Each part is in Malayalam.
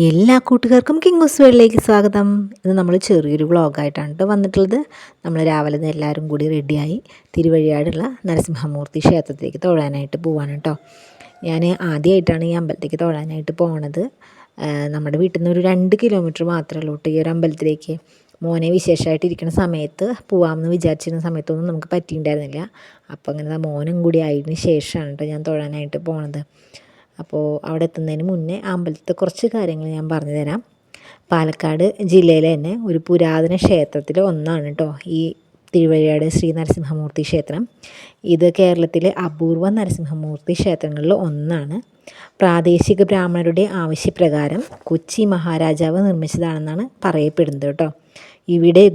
എല്ലാ കൂട്ടുകാർക്കും കിങ്ങൂസ് വേൾഡിലേക്ക് സ്വാഗതം. ഇത് നമ്മൾ ചെറിയൊരു വ്ളോഗായിട്ടാണ് കേട്ടോ വന്നിട്ടുള്ളത്. നമ്മൾ രാവിലെ നിന്ന് എല്ലാവരും കൂടി റെഡിയായി തിരുവഴിയാടുള്ള നരസിംഹമൂർത്തി ക്ഷേത്രത്തിലേക്ക് തൊഴാനായിട്ട് പോവാണ് കേട്ടോ. ഞാൻ ആദ്യമായിട്ടാണ് ഈ അമ്പലത്തേക്ക് തൊഴാനായിട്ട് പോണത്. നമ്മുടെ വീട്ടിൽ നിന്ന് ഒരു 2 കിലോമീറ്റർ മാത്രമേ ഉള്ളൂ കേട്ടോ ഈ ഒരു അമ്പലത്തിലേക്ക്. മോനെ വിശേഷമായിട്ട് ഇരിക്കുന്ന സമയത്ത് പോവാമെന്ന് വിചാരിച്ചിരുന്ന സമയത്തൊന്നും നമുക്ക് പറ്റിയിട്ടുണ്ടായിരുന്നില്ല. അപ്പോൾ അങ്ങനെ മോനും കൂടി ആയതിന് ശേഷമാണ് കേട്ടോ ഞാൻ തൊഴാനായിട്ട് പോണത്. അപ്പോൾ അവിടെ എത്തുന്നതിന് മുന്നേ അമ്പലത്തെ കുറച്ച് കാര്യങ്ങൾ ഞാൻ പറഞ്ഞു തരാം. പാലക്കാട് ജില്ലയിലെ തന്നെ ഒരു പുരാതന ക്ഷേത്രത്തിൽ ഒന്നാണ് കേട്ടോ ഈ തിരുവഴിയാട് ശ്രീ നരസിംഹമൂർത്തി ക്ഷേത്രം. ഇത് കേരളത്തിലെ അപൂർവ നരസിംഹമൂർത്തി ക്ഷേത്രങ്ങളിൽ ഒന്നാണ്. പ്രാദേശിക ബ്രാഹ്മണരുടെ ആവശ്യപ്രകാരം കൊച്ചി മഹാരാജാവ് നിർമ്മിച്ചതാണെന്നാണ് പറയപ്പെടുന്നത് കേട്ടോ. ഇവിടെ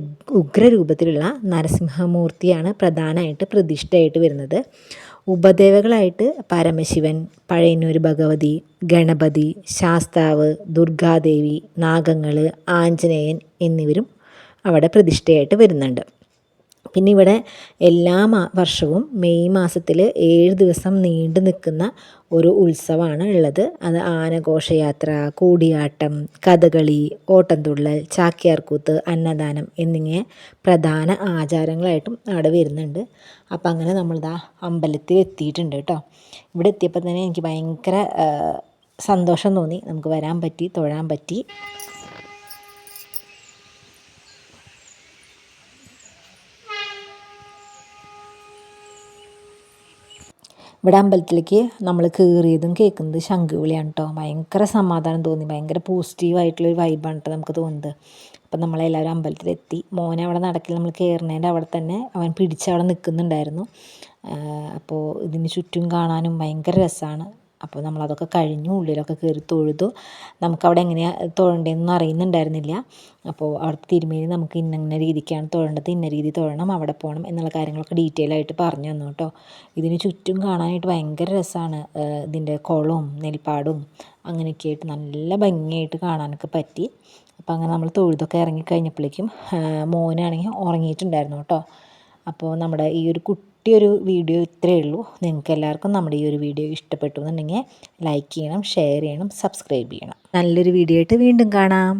ഉഗ്രരൂപത്തിലുള്ള നരസിംഹമൂർത്തിയാണ് പ്രധാനമായിട്ട് പ്രതിഷ്ഠയായിട്ട് വരുന്നത്. ഉപദേവകളായിട്ട് പരമശിവൻ, പഴയന്നൂർ ഭഗവതി, ഗണപതി, ശാസ്താവ്, ദുർഗാദേവി, നാഗങ്ങൾ, ആഞ്ജനേയൻ എന്നിവരും അവിടെ പ്രതിഷ്ഠയായിട്ട് വരുന്നുണ്ട്. പിന്നെ ഇവിടെ എല്ലാ വർഷവും മെയ് മാസത്തിൽ 7 ദിവസം നീണ്ടു നിൽക്കുന്ന ഒരു ഉത്സവമാണ് ഉള്ളത്. അത് ആനഘോഷയാത്ര, കൂടിയാട്ടം, കഥകളി, ഓട്ടംതുള്ളൽ, ചാക്യാർകൂത്ത്, അന്നദാനം എന്നിങ്ങനെ പ്രധാന ആചാരങ്ങളായിട്ടും അവിടെ വരുന്നുണ്ട്. അപ്പം അങ്ങനെ നമ്മളിതാ അമ്പലത്തിൽ എത്തിയിട്ടുണ്ട് കേട്ടോ. ഇവിടെ എത്തിയപ്പോൾ തന്നെ എനിക്ക് ഭയങ്കര സന്തോഷം തോന്നി. നമുക്ക് വരാൻ പറ്റി, തൊഴാൻ പറ്റി. ഇവിടെ അമ്പലത്തിലേക്ക് നമ്മൾ കയറിയതും കേൾക്കുന്നത് ശംഖുവിളിയാണ് കേട്ടോ. ഭയങ്കര സമാധാനം തോന്നി, ഭയങ്കര പോസിറ്റീവായിട്ടുള്ളൊരു വൈബാണ് കേട്ടോ നമുക്ക് തോന്നുന്നത്. അപ്പം നമ്മളെല്ലാവരും അമ്പലത്തിലെത്തി. മോനെ അവിടെ നടക്കില്ല, നമ്മൾ കയറുന്നതിൻ്റെ അവിടെ തന്നെ അവൻ പിടിച്ചവിടെ നിൽക്കുന്നുണ്ടായിരുന്നു. അപ്പോൾ ഇതിന് ചുറ്റും കാണാനും ഭയങ്കര രസമാണ്. അപ്പോൾ നമ്മളതൊക്കെ കഴിഞ്ഞു ഉള്ളിലൊക്കെ കയറി തൊഴുതു. നമുക്കവിടെ എങ്ങനെയാണ് തൊഴേണ്ടതെന്നൊന്നും അറിയുന്നുണ്ടായിരുന്നില്ല. അപ്പോൾ അവിടുത്തെ തിരുമേനി നമുക്ക് ഇന്ന രീതിക്കാണ് തൊഴേണ്ടത്, ഇന്ന രീതി തൊഴണം, അവിടെ പോകണം എന്നുള്ള കാര്യങ്ങളൊക്കെ ഡീറ്റെയിൽ ആയിട്ട് പറഞ്ഞു തന്നു കേട്ടോ. ഇതിന് ചുറ്റും കാണാനായിട്ട് ഭയങ്കര രസമാണ്. ഇതിൻ്റെ കുളവും നെൽപ്പാടും അങ്ങനെയൊക്കെ ആയിട്ട് നല്ല ഭംഗിയായിട്ട് കാണാനൊക്കെ പറ്റി. അപ്പോൾ അങ്ങനെ നമ്മൾ തൊഴുതൊക്കെ ഇറങ്ങിക്കഴിഞ്ഞപ്പോഴേക്കും മോനാണെങ്കിൽ ഉറങ്ങിയിട്ടുണ്ടായിരുന്നു കേട്ടോ. അപ്പോൾ നമ്മുടെ ഈ ഒരു കുട്ടിയൊരു വീഡിയോ ഇത്രയേ ഉള്ളൂ. നിങ്ങൾക്ക് എല്ലാവർക്കും നമ്മുടെ ഈ ഒരു വീഡിയോ ഇഷ്ടപ്പെട്ടു എന്നുണ്ടെങ്കിൽ ലൈക്ക് ചെയ്യണം, ഷെയർ ചെയ്യണം, സബ്സ്ക്രൈബ് ചെയ്യണം. നല്ലൊരു വീഡിയോ ആയിട്ട് വീണ്ടും കാണാം.